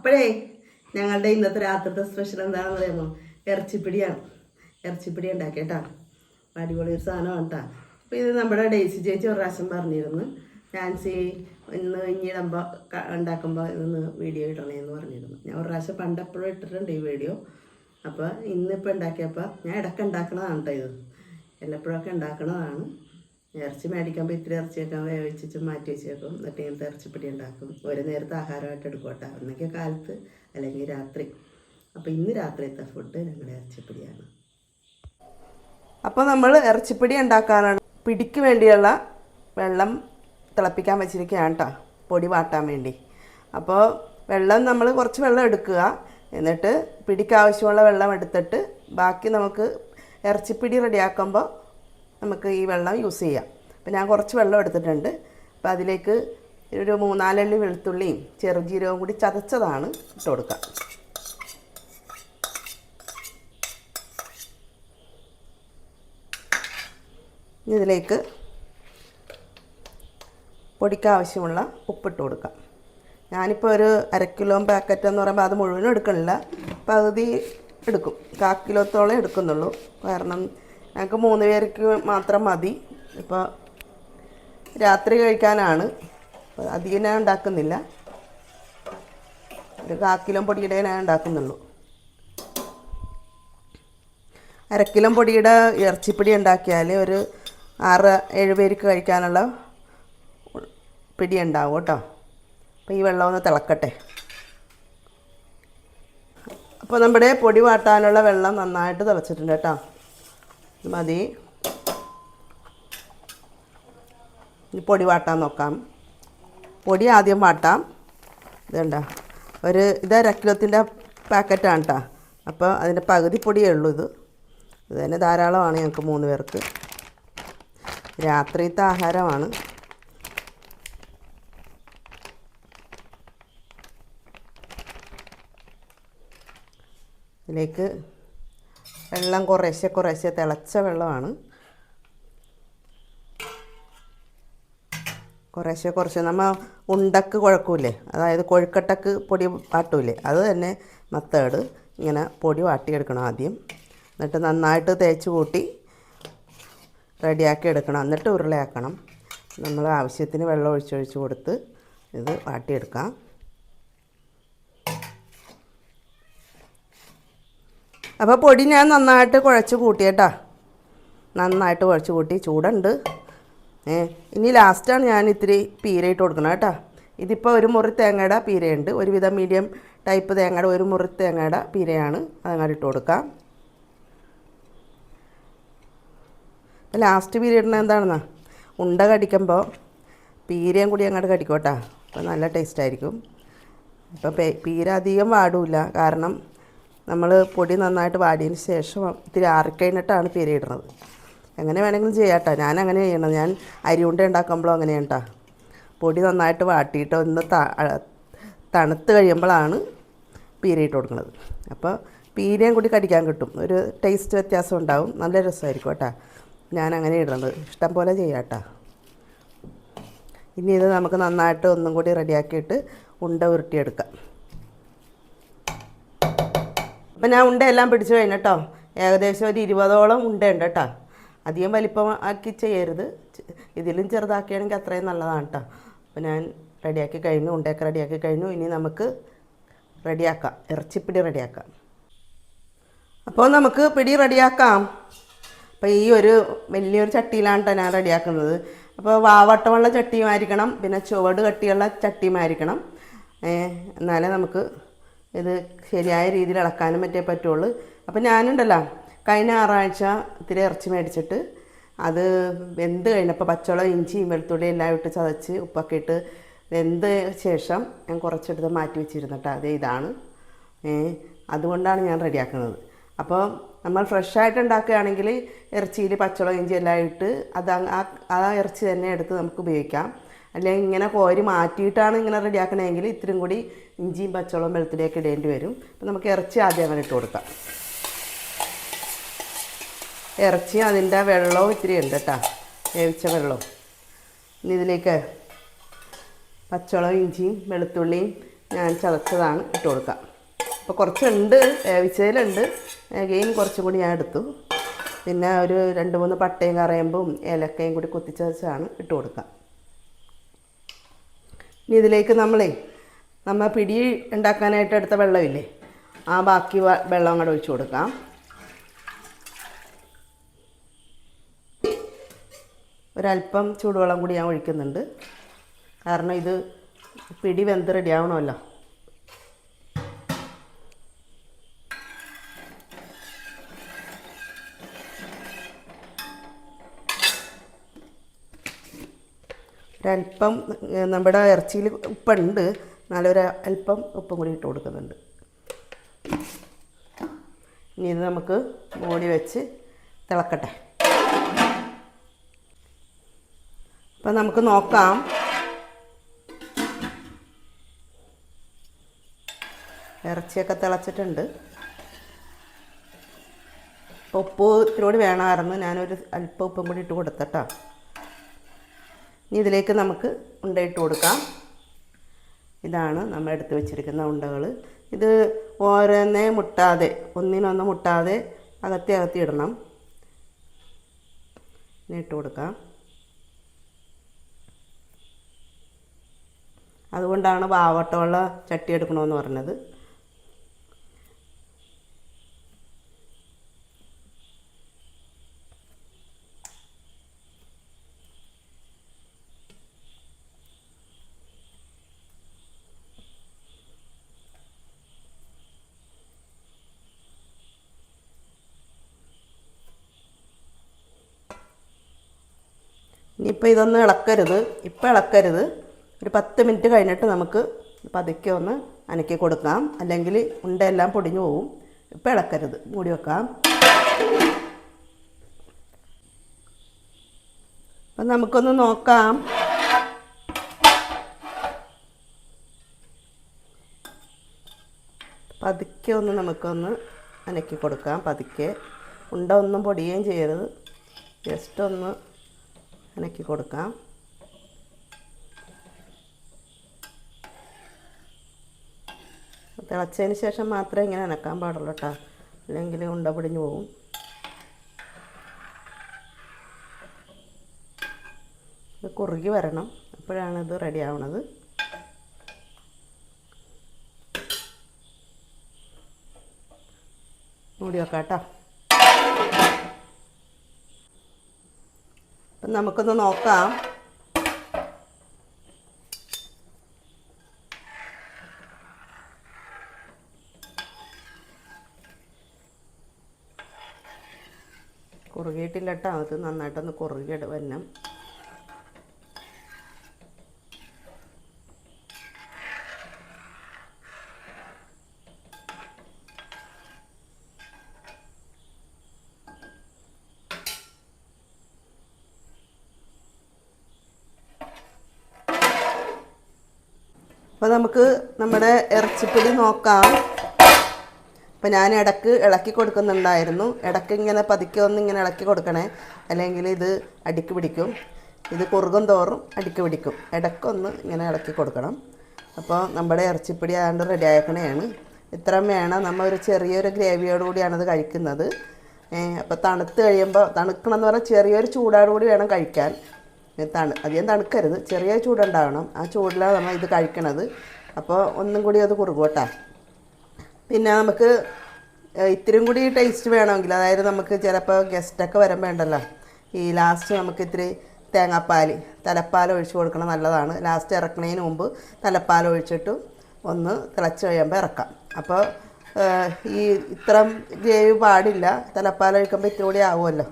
അപ്പോഴേ ഞങ്ങളുടെ ഇന്നത്തെ രാത്രിത്തെ സ്പെഷ്യൽ എന്താണെന്ന് പറയുമോ? ഇറച്ചിപ്പിടിയാണ്. ഇറച്ചിപ്പിടി ഉണ്ടാക്കിയേട്ടാ. അടിപൊളി ഒരു സാധനമാണ് കേട്ടോ. അപ്പോൾ ഇത് നമ്മുടെ ഡേസി ചേച്ചി ഒരു പ്രാവശ്യം പറഞ്ഞിരുന്നു, നാൻസി ഇന്ന് ഇഞ്ഞിടുമ്പോൾ ഉണ്ടാക്കുമ്പോൾ ഇതൊന്ന് വീഡിയോ ഇടണേന്ന് പറഞ്ഞിരുന്നു. ഞാൻ ഒരു പ്രാവശ്യം പണ്ടെപ്പോഴും ഇട്ടിട്ടുണ്ട് ഈ വീഡിയോ. അപ്പോൾ ഇന്നിപ്പോൾ ഉണ്ടാക്കിയപ്പോൾ ഞാൻ ഇടയ്ക്ക് ഉണ്ടാക്കണതാണ് കേട്ടോ. ഇത് എല്ലപ്പോഴൊക്കെ ഉണ്ടാക്കണതാണ്. ഇറച്ചി മേടിക്കുമ്പോൾ ഇത്തിരി ഇറച്ചിയൊക്കെ വേവിച്ച് മാറ്റി വെച്ചേക്കും. എന്നിട്ട് ഇങ്ങനത്തെ ഇറച്ചിപ്പിടി ഉണ്ടാക്കും. ഒരു നേരത്തെ ആഹാരമായിട്ട് എടുക്കും കേട്ടോ. ഒന്നെങ്കിൽ കാലത്ത് അല്ലെങ്കിൽ രാത്രി. അപ്പോൾ ഇന്ന് രാത്രിയത്തെ ഫുഡ് ഞങ്ങളുടെ ഇറച്ചിപ്പിടിയാണ്. അപ്പോൾ നമ്മൾ ഇറച്ചിപ്പിടി ഉണ്ടാക്കാനാണ്. പിടിക്ക് വേണ്ടിയുള്ള വെള്ളം തിളപ്പിക്കാൻ വെച്ചിരിക്കുകയാണ് കേട്ടോ, പൊടി വാട്ടാൻ വേണ്ടി. അപ്പോൾ വെള്ളം നമ്മൾ കുറച്ച് വെള്ളം എടുക്കുക. എന്നിട്ട് പിടിക്ക് ആവശ്യമുള്ള വെള്ളം എടുത്തിട്ട് ബാക്കി നമുക്ക് ഇറച്ചിപ്പിടി റെഡിയാക്കുമ്പോൾ നമുക്ക് ഈ വെള്ളം യൂസ് ചെയ്യാം. അപ്പോൾ ഞാൻ കുറച്ച് വെള്ളം എടുത്തിട്ടുണ്ട്. അപ്പോൾ അതിലേക്ക് ഒരു 3-4 അല്ലി വെളുത്തുള്ളിയും ചെറുജീരകവും കൂടി ചതച്ചതാണ് ഇട്ട് കൊടുക്കുക. ഇതിലേക്ക് പൊടിക്ക് ആവശ്യമുള്ള ഉപ്പിട്ട് കൊടുക്കാം. ഞാനിപ്പോൾ ഒരു 1/2 കിലോ പാക്കറ്റ് എന്ന് പറയുമ്പോൾ അത് മുഴുവനും എടുക്കണില്ല, പകുതി എടുക്കും. 1/4 കിലോത്തോളം എടുക്കുന്നുള്ളൂ. കാരണം ഞങ്ങൾക്ക് 3 പേർക്ക് മാത്രം മതി. ഇപ്പോൾ രാത്രി കഴിക്കാനാണ്, അധികം ഞാൻ ഉണ്ടാക്കുന്നില്ല. ഒരു 1/4 കിലോ പൊടിയുടെ ഞാൻ ഉണ്ടാക്കുന്നുള്ളൂ. 1/2 കിലോ പൊടിയുടെ ഇറച്ചിപ്പിടി ഉണ്ടാക്കിയാൽ ഒരു 6-7 പേർക്ക് കഴിക്കാനുള്ള പിടി ഉണ്ടാവും കേട്ടോ. അപ്പോൾ ഈ വെള്ളം ഒന്ന് തിളക്കട്ടെ. അപ്പോൾ നമ്മുടെ പൊടി വാട്ടാനുള്ള വെള്ളം നന്നായിട്ട് തിളച്ചിട്ടുണ്ട് കേട്ടോ. മതി. ഈ പൊടി വാട്ടാൻ നോക്കാം. പൊടി ആദ്യം വാട്ടാം. ഇതുണ്ട ഇത് 1/2 കിലോത്തിൻ്റെ പാക്കറ്റാണ് കേട്ടോ. അപ്പോൾ അതിൻ്റെ പകുതി പൊടിയേ ഉള്ളൂ. ഇത് തന്നെ ധാരാളമാണ് ഞങ്ങൾക്ക് 3 പേർക്ക്. രാത്രിത്തെ ആഹാരമാണ്. ഇതിലേക്ക് വെള്ളം കുറേശ്ശെ തിളച്ച വെള്ളമാണ്. കുറേശ്ശെ നമ്മൾ ഉണ്ടക്ക് കുഴക്കൂലേ, അതായത് കൊഴുക്കട്ടക്ക് പൊടി വാട്ടൂലേ, അത് തന്നെ മെത്തേഡ്. ഇങ്ങനെ പൊടി വാട്ടിയെടുക്കണം ആദ്യം. എന്നിട്ട് നന്നായിട്ട് തേച്ച് കൂട്ടി റെഡിയാക്കി എടുക്കണം. എന്നിട്ട് ഉരുളയാക്കണം. നമ്മൾ ആവശ്യത്തിന് വെള്ളം ഒഴിച്ചൊഴിച്ച് കൊടുത്ത് ഇത് വാട്ടിയെടുക്കാം. അപ്പോൾ പൊടി ഞാൻ നന്നായിട്ട് കുഴച്ച് കൂട്ടിയേട്ടാ. നന്നായിട്ട് കുഴച്ച് കൂട്ടി. ചൂടുണ്ട്. ഇനി ലാസ്റ്റാണ് ഞാൻ ഇത്തിരി പീരയിട്ട് കൊടുക്കണം കേട്ടോ. ഇതിപ്പോൾ 1 മുറി തേങ്ങയുടെ പീരയുണ്ട്. ഒരുവിധം മീഡിയം ടൈപ്പ് തേങ്ങയുടെ 1 മുറി തേങ്ങയുടെ പീരയാണ്. അതങ്ങോട്ട് ഇട്ട് കൊടുക്കാം. അപ്പോൾ ലാസ്റ്റ് പീര ഇടുന്നത് എന്താണെന്നാ, ഉണ്ട കടിക്കുമ്പോൾ പീരയും കൂടി അങ്ങോട്ട് കടിക്കോട്ടാ. അപ്പോൾ നല്ല ടേസ്റ്റായിരിക്കും. അപ്പോൾ പീര അധികം വാടില്ല. കാരണം നമ്മൾ പൊടി നന്നായിട്ട് വാടിയതിന് ശേഷം ഇത്തിരി ആറിക്കഴിഞ്ഞിട്ടാണ് പീര ഇടുന്നത്. എങ്ങനെ വേണമെങ്കിലും ചെയ്യാം കേട്ടോ. ഞാൻ അങ്ങനെ ചെയ്യണം. ഞാൻ അരിയുണ്ട ഉണ്ടാക്കുമ്പോഴും അങ്ങനെയാണ് കേട്ടോ. പൊടി നന്നായിട്ട് വാട്ടിയിട്ട് ഒന്ന് തണുത്ത് കഴിയുമ്പോഴാണ് പീര ഇട്ട് കൊടുക്കുന്നത്. അപ്പോൾ പീരയും കൂടി കടിക്കാൻ കിട്ടും. ഒരു ടേസ്റ്റ് വ്യത്യാസം ഉണ്ടാവും. നല്ല രസമായിരിക്കും കേട്ടോ. ഞാൻ അങ്ങനെ ഇടുന്നത്. ഇഷ്ടം പോലെ ചെയ്യാം കേട്ടോ. ഇനി ഇത് നമുക്ക് നന്നായിട്ട് ഒന്നും കൂടി റെഡിയാക്കിയിട്ട് ഉണ്ട ഉരുട്ടിയെടുക്കാം. അപ്പം ഞാൻ ഉണ്ടയെല്ലാം പിടിച്ചു കഴിഞ്ഞിട്ടോ. ഏകദേശം ഒരു 20ഓളം ഉണ്ടയുണ്ട് കേട്ടോ. അധികം വലിപ്പം ആക്കി ചെയ്യരുത്. ഇതിലും ചെറുതാക്കിയാണെങ്കിൽ അത്രയും നല്ലതാണ് കേട്ടോ. അപ്പോൾ ഞാൻ റെഡിയാക്കി കഴിഞ്ഞു. ഉണ്ടയൊക്കെ റെഡിയാക്കി കഴിഞ്ഞു. ഇനി നമുക്ക് റെഡിയാക്കാം. ഇറച്ചിപ്പിടി റെഡിയാക്കാം. അപ്പോൾ നമുക്ക് പിടി റെഡിയാക്കാം. അപ്പോൾ ഈ ഒരു വലിയൊരു ചട്ടിയിലാണ് കേട്ടോ ഞാൻ റെഡിയാക്കുന്നത്. അപ്പോൾ വാവട്ടമുള്ള ചട്ടിയുമായിരിക്കണം, പിന്നെ ചുവട് കട്ടിയുള്ള ചട്ടിയുമായിരിക്കണം. എന്നാലേ നമുക്ക് ഇത് ശരിയായ രീതിയിൽ ഇളക്കാനും പറ്റുള്ളൂ. അപ്പോൾ ഞാനുണ്ടല്ലോ കഴിഞ്ഞ ഞായറാഴ്ച ഇത്തിരി ഇറച്ചി മേടിച്ചിട്ട് അത് വെന്ത് കഴിഞ്ഞപ്പോൾ പച്ചവെള്ളം ഇഞ്ചിയും വെളുത്തുള്ളിയും എല്ലാം ഇട്ട് ചതച്ച് ഉപ്പൊക്കെ ഇട്ട് വെന്ത് ശേഷം ഞാൻ കുറച്ചെടുത്ത് മാറ്റി വെച്ചിരുന്നു കേട്ടോ. അതേ ഇതാണ്. അതുകൊണ്ടാണ് ഞാൻ റെഡിയാക്കുന്നത്. അപ്പോൾ നമ്മൾ ഫ്രഷായിട്ട് ഉണ്ടാക്കുകയാണെങ്കിൽ ഇറച്ചിയിൽ പച്ചവെള്ളം ഇഞ്ചി എല്ലാം ഇട്ട് ആ ഇറച്ചി തന്നെ എടുത്ത് നമുക്ക് ഉപയോഗിക്കാം. അല്ലെങ്കിൽ ഇങ്ങനെ കോരി മാറ്റിയിട്ടാണ് ഇങ്ങനെ റെഡിയാക്കണമെങ്കിൽ ഇത്തിരി കൂടി ഇഞ്ചിയും പച്ചവെള്ളം വെളുത്തുള്ളിയൊക്കെ ഇടേണ്ടി വരും. അപ്പോൾ നമുക്ക് ഇറച്ചി ആദ്യം അങ്ങനെ ഇട്ട് കൊടുക്കാം. ഇറച്ചി അതിൻ്റെ വെള്ളവും ഇത്തിരി ഉണ്ട് കേട്ടോ, വേവിച്ച വെള്ളവും. ഇനി ഇതിലേക്ക് പച്ചവെള്ളം ഇഞ്ചിയും വെളുത്തുള്ളിയും ഞാൻ ചതച്ചതാണ് ഇട്ട് കൊടുക്കാം. അപ്പോൾ കുറച്ചുണ്ട്, വേവിച്ചതിലുണ്ട്. അഗെയിൻ കുറച്ചും കൂടി ഞാൻ എടുത്തു. പിന്നെ ഒരു 2-3 പട്ടയും കറയമ്പും ഏലക്കയും കൂടി കുത്തിച്ചതച്ചാണ് ഇട്ട് കൊടുക്കാം. ഇനി ഇതിലേക്ക് നമ്മൾ പിടി ഉണ്ടാക്കാനായിട്ട് എടുത്ത വെള്ളമില്ലേ, ആ ബാക്കി വെള്ളം കൂടെ ഒഴിച്ച് കൊടുക്കാം. ഒരല്പം ചൂടുവെള്ളം കൂടി ഞാൻ ഒഴിക്കുന്നുണ്ട്. കാരണം ഇത് പിടി വെന്ത് റെഡി ആവണമല്ലോ. ഒരല്പം നമ്മുടെ ഇറച്ചിയിൽ ഉപ്പുണ്ട്, നല്ലൊരു അല്പം ഉപ്പും കൂടി ഇട്ട് കൊടുക്കുന്നുണ്ട്. ഇനി ഇത് നമുക്ക് മൂടി വെച്ച് തിളക്കട്ടെ. അപ്പം നമുക്ക് നോക്കാം. ഇറച്ചിയൊക്കെ തിളച്ചിട്ടുണ്ട്. ഉപ്പ് ഇത്തിരി വേണമായിരുന്നു, ഞാനൊരു അല്പം ഉപ്പും കൂടി ഇട്ട് കൊടുത്തട്ടോ. ഇനി ഇതിലേക്ക് നമുക്ക് ഉണ്ടയിട്ട് കൊടുക്കാം. ഇതാണ് നമ്മൾ എടുത്ത് വെച്ചിരിക്കുന്ന ഉണ്ടകൾ. ഇത് ഓരോന്നേ മുട്ടാതെ, ഒന്നിനൊന്ന് മുട്ടാതെ അകത്തി ഇടണം. ഇനി ഇട്ട് കൊടുക്കാം. അതുകൊണ്ടാണ് വാവട്ടമുള്ള ചട്ടി എടുക്കണമെന്ന് പറഞ്ഞത്. ഇനിയിപ്പോൾ ഇതൊന്നും ഇളക്കരുത്, ഇപ്പം ഇളക്കരുത്. ഒരു 10 മിനിറ്റ് കഴിഞ്ഞിട്ട് നമുക്ക് പതുക്കെ ഒന്ന് അനക്കി കൊടുക്കാം, അല്ലെങ്കിൽ ഉണ്ടയെല്ലാം പൊടിഞ്ഞു പോവും. ഇപ്പം ഇളക്കരുത്, മൂടി വെക്കാം. അപ്പം നമുക്കൊന്ന് നോക്കാം. പതുക്കെ ഒന്ന് നമുക്കൊന്ന് അനക്കി കൊടുക്കാം. പതുക്കെ, ഉണ്ട ഒന്നും പൊടിയുകയും ചെയ്യരുത്, ജസ്റ്റ് ഒന്ന് അനക്കി കൊടുക്കാം. തിളച്ചതിന് ശേഷം മാത്രമേ ഇങ്ങനെ അനക്കാൻ പാടുള്ളൂ കേട്ടോ, അല്ലെങ്കിൽ ഉണ്ട പൊടിഞ്ഞു പോകും. ഇത് കുറുകി വരണം, അപ്പോഴാണ് ഇത് റെഡി ആവണത്. മൂടി വെക്കാം കേട്ടോ. അപ്പം നമുക്കൊന്ന് നോക്കാം. കുറുകിയിട്ടില്ല കേട്ടോ, അത് നന്നായിട്ടൊന്ന് കുറുകി വരണം. അപ്പോൾ നമുക്ക് നമ്മുടെ ഇറച്ചിപ്പൊടി നോക്കാം. അപ്പോൾ ഞാൻ ഇടയ്ക്ക് ഇളക്കി കൊടുക്കുന്നുണ്ടായിരുന്നു. ഇടയ്ക്ക് ഇങ്ങനെ പതുക്കെ ഒന്ന് ഇങ്ങനെ ഇളക്കി കൊടുക്കണേ, അല്ലെങ്കിൽ ഇത് അടിക്ക് പിടിക്കും. ഇത് കുറുകും തോറും അടിക്ക് പിടിക്കും. ഇടയ്ക്കൊന്ന് ഇങ്ങനെ ഇളക്കി കൊടുക്കണം. അപ്പോൾ നമ്മുടെ ഇറച്ചിപ്പൊടി ആണ്ട് റെഡി ആക്കണേയാണ്. ഇത്രയും വേണം. നമ്മൾ ഒരു ചെറിയൊരു ഗ്രേവിയോടുകൂടിയാണത് കഴിക്കുന്നത്. അപ്പോൾ തണുത്ത് കഴിയുമ്പോൾ, തണുക്കണമെന്ന് പറഞ്ഞാൽ ചെറിയൊരു ചൂടോടുകൂടി വേണം കഴിക്കാൻ. അധികം തണുക്കരുത്, ചെറിയ ചൂടുണ്ടാവണം. ആ ചൂടിലാണ് നമ്മൾ ഇത് കഴിക്കണത്. അപ്പോൾ ഒന്നും കൂടി അത് കുറുകും കേട്ടോ. പിന്നെ നമുക്ക് ഇത്തിരിയും കൂടി ടേസ്റ്റ് വേണമെങ്കിൽ, അതായത് നമുക്ക് ചിലപ്പോൾ ഗസ്റ്റൊക്കെ വരുമ്പോൾ ഉണ്ടല്ലോ, ഈ ലാസ്റ്റ് നമുക്ക് ഇത്തിരി തേങ്ങാപ്പാൽ, തലപ്പാൽ ഒഴിച്ച് കൊടുക്കണം, നല്ലതാണ്. ലാസ്റ്റ് ഇറക്കണതിന് മുമ്പ് തലപ്പാൽ ഒഴിച്ചിട്ട് ഒന്ന് തിളച്ച് കഴിയുമ്പോൾ ഇറക്കാം. അപ്പോൾ ഈ ഇത്രയും ഗ്രേവി പാടില്ല, തലപ്പാൽ ഒഴിക്കുമ്പോൾ ഇത്തിരി കൂടി ആവുമല്ലോ,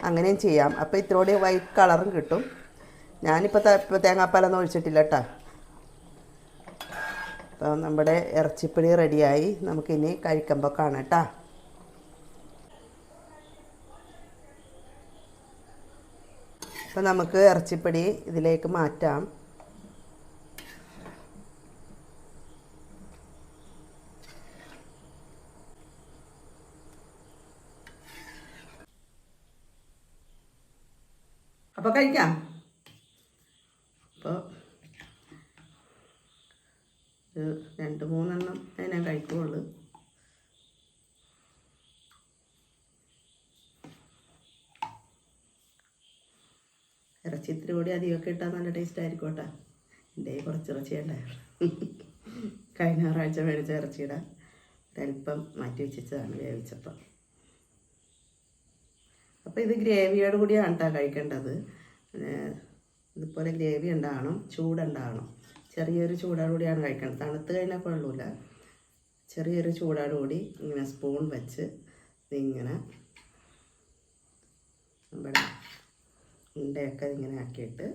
അങ്ങനെയും ചെയ്യാം. അപ്പോൾ ഇത്തിരി കൂടി വൈറ്റ് കളറും കിട്ടും. ഞാനിപ്പോൾ തേങ്ങാപ്പാലൊന്നും ഒഴിച്ചിട്ടില്ല കേട്ടോ. അപ്പോൾ നമ്മുടെ ഇറച്ചിപ്പൊടി റെഡിയായി. നമുക്കിനി കഴിക്കുമ്പോൾ കാണാം കേട്ടോ. അപ്പോൾ നമുക്ക് ഇറച്ചിപ്പൊടി ഇതിലേക്ക് മാറ്റാം. അപ്പോൾ കഴിക്കാം. അപ്പോൾ ഇറച്ചി ഇത്തിരി കൂടി അധികമൊക്കെ ഇട്ടാൽ നല്ല ടേസ്റ്റ് ആയിരിക്കും കേട്ടോ. എൻ്റെ കുറച്ച് ഇറച്ചി ഉണ്ടായിരുന്നു. കഴിഞ്ഞ ഞായറാഴ്ച മേടിച്ച ഇറച്ചിയുടെ ഒരല്പം മാറ്റി വെച്ചതാണ് വേവിച്ചപ്പം. അപ്പോൾ ഇത് ഗ്രേവിയോട് കൂടിയാണ് കേട്ടോ കഴിക്കേണ്ടത്. ഇതുപോലെ ഗ്രേവി ഉണ്ടാകണം, ചൂടുണ്ടാകണം. ചെറിയൊരു ചൂടോട് കൂടിയാണ് കഴിക്കേണ്ടത്. തണുത്ത് കഴിഞ്ഞാൽ കൊള്ളൂല. ചെറിയൊരു ചൂടോട് കൂടി ഇങ്ങനെ സ്പൂൺ വെച്ച് ഇതിങ്ങനെ നമ്മുടെ ഉണ്ടയൊക്കെ ഇങ്ങനെ ആക്കിയിട്ട്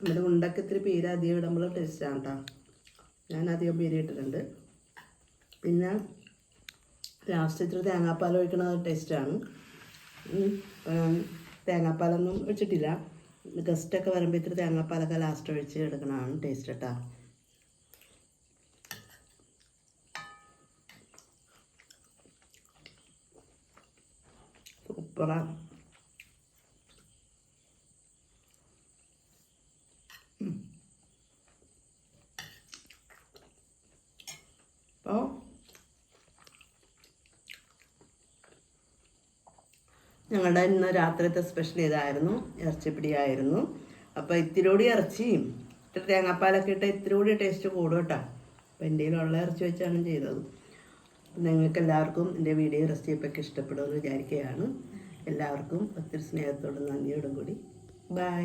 നമ്മുടെ ഉണ്ടക്ക് ഇത്തിരി പീര അധികം ഇടുമ്പോൾ ടേസ്റ്റാണ് കേട്ടോ. ഞാൻ അധികം പീര ഇട്ടിട്ടുണ്ട്. പിന്നെ ലാസ്റ്റ് ഇത്തിരി തേങ്ങാപ്പാൽ ഒഴിക്കണത് ടേസ്റ്റാണ്. തേങ്ങാപ്പാലൊന്നും ഒഴിച്ചിട്ടില്ല. ഗസ്റ്റൊക്കെ വരുമ്പോൾ ഇത്തിരി തേങ്ങാപ്പാലൊക്കെ ലാസ്റ്റ് ഒഴിച്ച് എടുക്കണതാണ് ടേസ്റ്റ് കേട്ടോ. സൂപ്പറാണ്. അപ്പോൾ ഞങ്ങളുടെ ഇന്ന് രാത്രിയത്തെ സ്പെഷ്യൽ ഇതായിരുന്നു, ഇറച്ചിപ്പിടിയായിരുന്നു. അപ്പോൾ ഇത്തിരി ഇറച്ചിയും ഇത്തിരി തേങ്ങാപ്പാലൊക്കെ ഇട്ട് ഇത്തിരി കൂടി ടേസ്റ്റ് കൂടും കേട്ടോ. അപ്പോൾ എൻ്റെ കയ്യിലുള്ള ഇറച്ചി വെച്ചാണ് ചെയ്തത്. നിങ്ങൾക്ക് എല്ലാവർക്കും എൻ്റെ വീഡിയോ റെസിപ്പിയൊക്കെ ഇഷ്ടപ്പെടുമെന്ന് വിചാരിക്കുകയാണ്. എല്ലാവർക്കും ഒത്തിരി സ്നേഹത്തോടും നന്ദിയോടും കൂടി ബൈ.